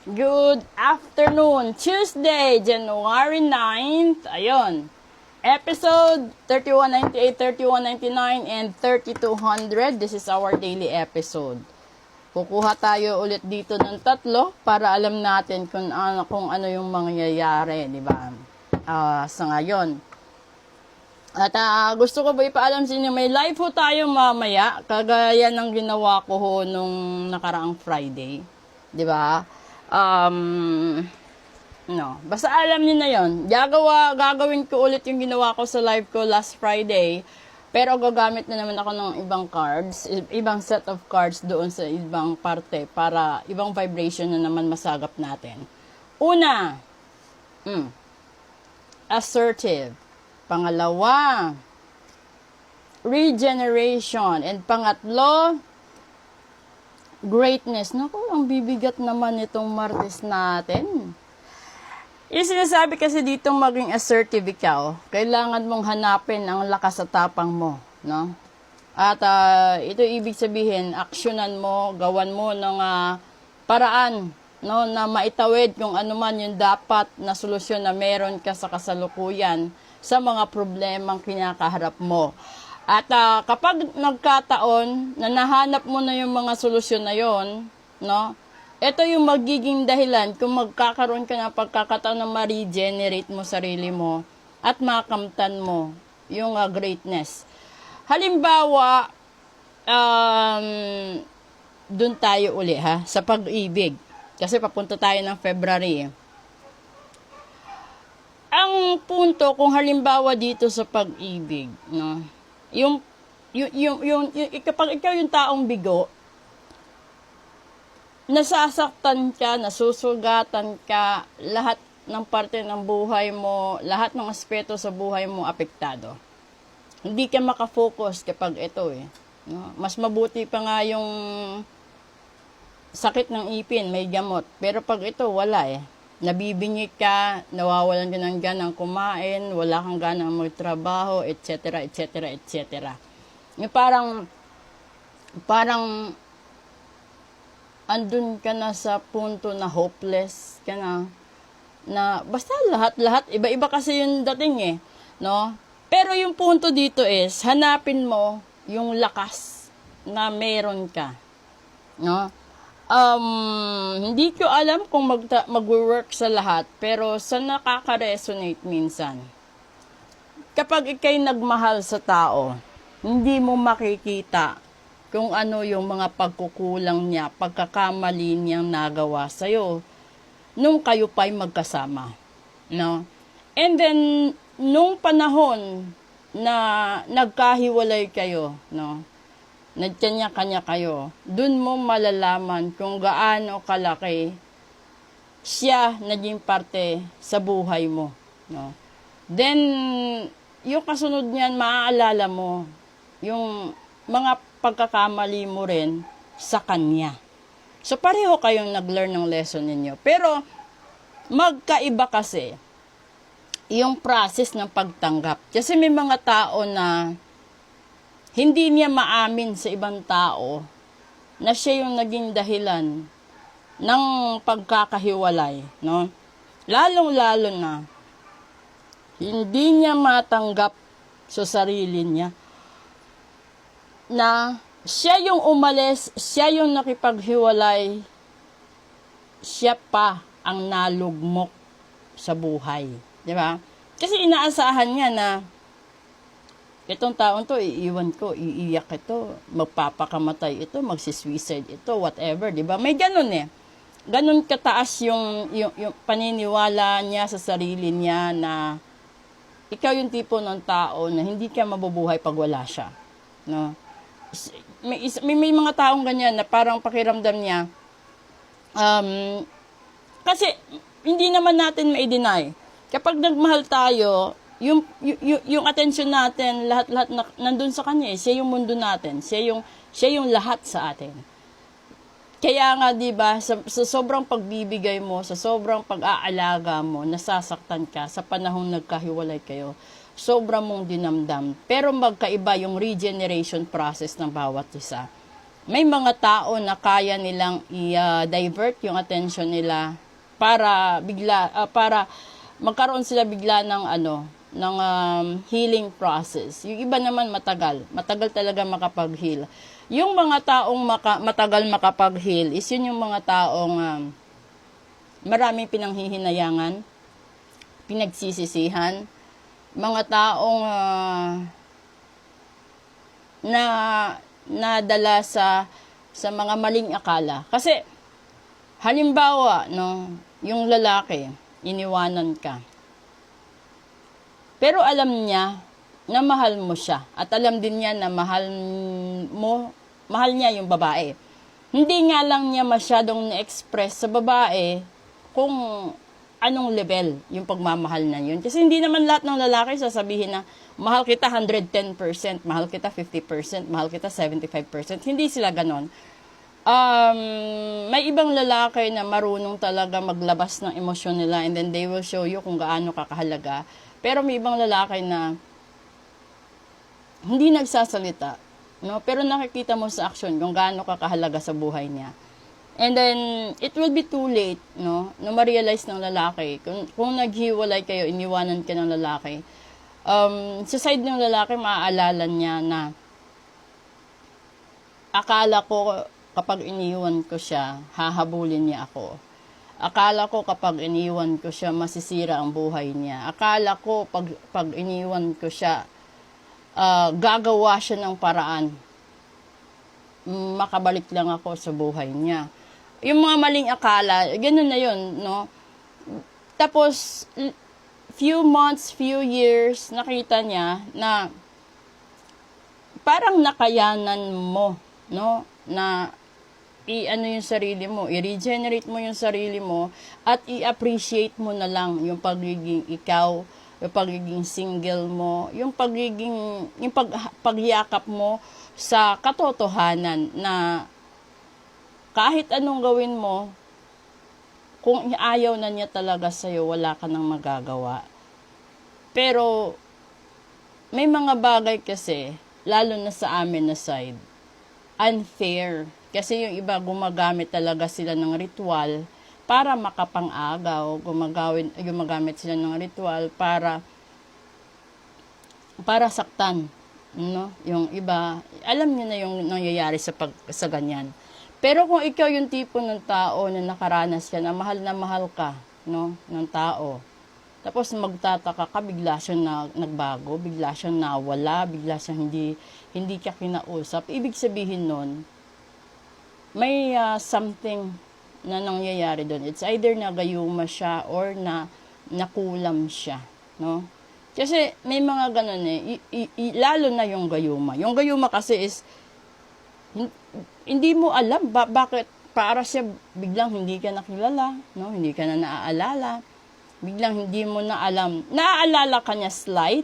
Good afternoon, Tuesday, January 9th. Ayun, episode 3198, 3199, and 3200. This is our daily episode. Kukuha tayo ulit dito ng tatlo para alam natin kung ano yung mangyayari, di ba? Sa ngayon. At gusto ko ba ipaalam sa inyo, may live ho tayo mamaya, kagaya ng ginawa ko ho nung nakaraang Friday. Di ba? Basta alam niyo na yon. Gagawin ko ulit yung ginawa ko sa live ko last Friday. Pero gagamit na naman ako ng ibang cards, ibang set of cards doon sa ibang parte para ibang vibration na naman masagap natin. Una, assertive. Pangalawa, regeneration. And pangatlo, greatness. Naku, ang bibigat naman itong Martes natin. Yung sinasabi kasi ditong maging assertive ikaw, kailangan mong hanapin ang lakas at tapang mo, no? At ito ibig sabihin, aksyonan mo, gawan mo ng paraan, no, na maitawid kung ano man yung dapat na solusyon na meron ka sa kasalukuyan sa mga problemang kinakaharap mo. At kapag nagkataon na nahanap mo na yung mga solusyon na yon, no? Ito yung magiging dahilan kung magkakaroon ka ng pagkakataon na ma-regenerate mo sarili mo at makamtan mo yung greatness. Halimbawa, dun tayo uli sa pag-ibig. Kasi papunta tayo ng February. Ang punto kung halimbawa dito sa pag-ibig, no? Kapag ikaw yung taong bigo, nasasaktan ka, nasusugatan ka, lahat ng parte ng buhay mo, lahat ng aspeto sa buhay mo apektado. Hindi ka makafocus kapag ito no? Mas mabuti pa nga yung sakit ng ipin, may gamot. Pero pag ito, wala Nabibingi ka, nawawalan ka ng ganang kumain, wala kang ganang magtrabaho, etc., etc., etc. Yung parang andun ka na sa punto na hopeless ka na basta lahat, iba-iba kasi yung dating no? Pero yung punto dito is, hanapin mo yung lakas na meron ka, no? Hindi ko alam kung mag-work sa lahat, pero sa nakaka-resonate minsan. Kapag ikay nagmahal sa tao, hindi mo makikita kung ano yung mga pagkukulang niya, pagkakamali niyang nagawa sa'yo nung kayo pa'y magkasama. No? And then, nung panahon na nagkahiwalay kayo, no? Nagkanya-kanya kayo, dun mo malalaman kung gaano kalaki siya naging parte sa buhay mo. No? Then, yung kasunod niyan, maaalala mo yung mga pagkakamali mo rin sa kanya. So, pareho kayong nag-learn ng lesson ninyo. Pero, magkaiba kasi yung process ng pagtanggap. Kasi may mga tao na hindi niya maamin sa ibang tao na siya yung naging dahilan ng pagkakahiwalay, no? Lalong-lalo na hindi niya matanggap sa sarili niya na siya yung umalis, siya yung nakipaghiwalay, siya pa ang nalugmok sa buhay, di ba? Kasi inaasahan niya na itong taon to, iiwan ko, iiyak ito, magpapakamatay ito, magsisuicide ito, whatever, di ba? May ganun Ganun kataas yung paniniwala niya sa sarili niya na ikaw yung tipo ng tao na hindi ka mabubuhay pag wala siya. No? May mga taong ganyan na parang pakiramdam niya, kasi hindi naman natin ma-deny. Kapag nagmahal tayo, yung attention natin, lahat nandun sa kanya siya yung mundo natin, siya yung lahat sa atin. Kaya nga 'di ba, sa sobrang pagbibigay mo, sa sobrang pag-aalaga mo, nasasaktan ka sa panahong nagkahiwalay kayo. Sobrang mong dinamdam. Pero magkaiba yung regeneration process ng bawat isa. may mga tao na kaya nilang i-divert yung attention nila para magkaroon sila bigla ng healing process. Yung iba naman matagal talaga makapag-heal. Yung mga taong matagal makapag-heal is yun yung mga taong maraming pinanghihinayangan, pinagsisisihan, mga taong na nadala sa mga maling akala. Kasi halimbawa, no, yung lalaki, iniwanan ka. Pero alam niya na mahal mo siya at alam din niya na mahal niya yung babae. Hindi nga lang niya masyadong na-express sa babae kung anong level yung pagmamahal na yun. Kasi hindi naman lahat ng lalaki sasabihin na mahal kita 110%, mahal kita 50%, mahal kita 75%. Hindi sila ganon. May ibang lalaki na marunong talaga maglabas ng emosyon nila and then they will show you kung gaano kakahalaga. Pero may ibang lalaki na hindi nagsasalita, no? Pero nakikita mo sa action kung gaano kakahalaga sa buhay niya. And then, it will be too late, no? No ma-realize ng lalaki. Kung naghiwalay kayo, iniwanan ka ng lalaki, sa side ng lalaki, maaalala niya na akala ko kapag iniwan ko siya, hahabulin niya ako. Akala ko kapag iniwan ko siya, masisira ang buhay niya. Akala ko pag iniwan ko siya, gagawa siya ng paraan. Makabalik lang ako sa buhay niya. Yung mga maling akala, ganun na yun, no? Tapos, few months, few years, nakita niya na parang nakayanan mo, no? Na yung sarili mo, i-regenerate mo yung sarili mo at i-appreciate mo na lang yung pagiging ikaw, yung pagiging single mo, yung pagyakap mo sa katotohanan na kahit anong gawin mo, kung ayaw na niya talaga sa'yo, wala ka nang magagawa. Pero, may mga bagay kasi, lalo na sa amin na side, unfair. Kasi yung iba, gumagamit talaga sila ng ritual para makapang-agaw. Gumagamit sila ng ritual para saktan. No? Yung iba, alam niyo na yung nangyayari sa ganyan. Pero kung ikaw yung tipo ng tao na nakaranas ka, na mahal ka, no, ng tao, tapos magtataka ka, bigla siyang nagbago, bigla siyang nawala, bigla siyang hindi ka kinausap, ibig sabihin nun, may something na nangyayari doon. It's either nagayuma siya or nakulam siya, no? Kasi may mga ganun lalo na yung gayuma. Yung gayuma kasi is, hindi mo alam bakit para siya biglang hindi ka nakilala, no? Hindi ka na naaalala. Biglang hindi mo na alam. Naaalala ka niya slight,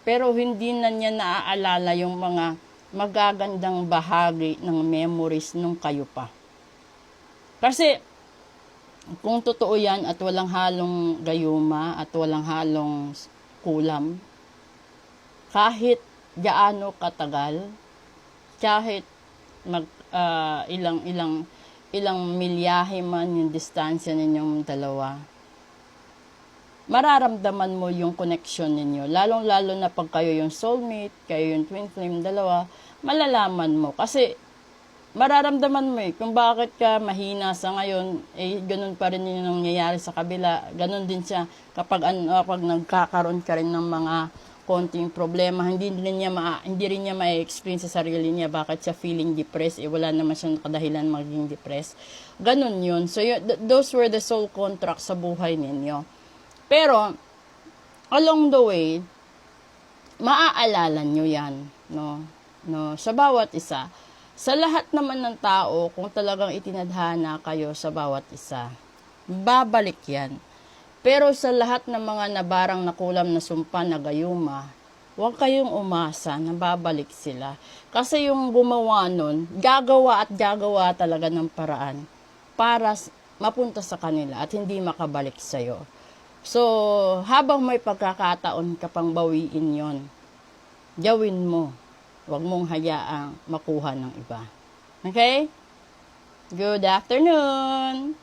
pero hindi na niya naaalala yung mga magagandang bahagi ng memories nung kayo pa. Kasi kung totoo yan at walang halong gayuma at walang halong kulam, kahit gaano katagal, kahit ilang milyahe man yung distansya ninyong dalawa, mararamdaman mo yung connection ninyo. Lalong-lalo na pag kayo yung soulmate, kayo yung twin flame, dalawa, malalaman mo. Kasi mararamdaman mo kung bakit ka mahina sa ngayon, ganun pa rin yung nangyayari sa kabila. Ganun din siya kapag nagkakaroon ka rin ng mga konting problema, hindi rin niya ma-explain sa sarili niya bakit siya feeling depressed, wala naman siyang kadahilan maging depressed. Ganun yun. So, those were the soul contracts sa buhay ninyo. Pero, along the way, maaalala nyo yan, no? Sa bawat isa. Sa lahat naman ng tao, kung talagang itinadhana kayo sa bawat isa, babalik yan. Pero sa lahat ng mga nabarang nakulam na sumpa na gayuma, huwag kayong umasa na babalik sila. Kasi yung gumawa nun, gagawa talaga ng paraan para mapunta sa kanila at hindi makabalik sa'yo. So, habang may pagkakataon ka pang bawiin yon, gawin mo. Huwag mong hayaang makuha ng iba. Okay? Good afternoon!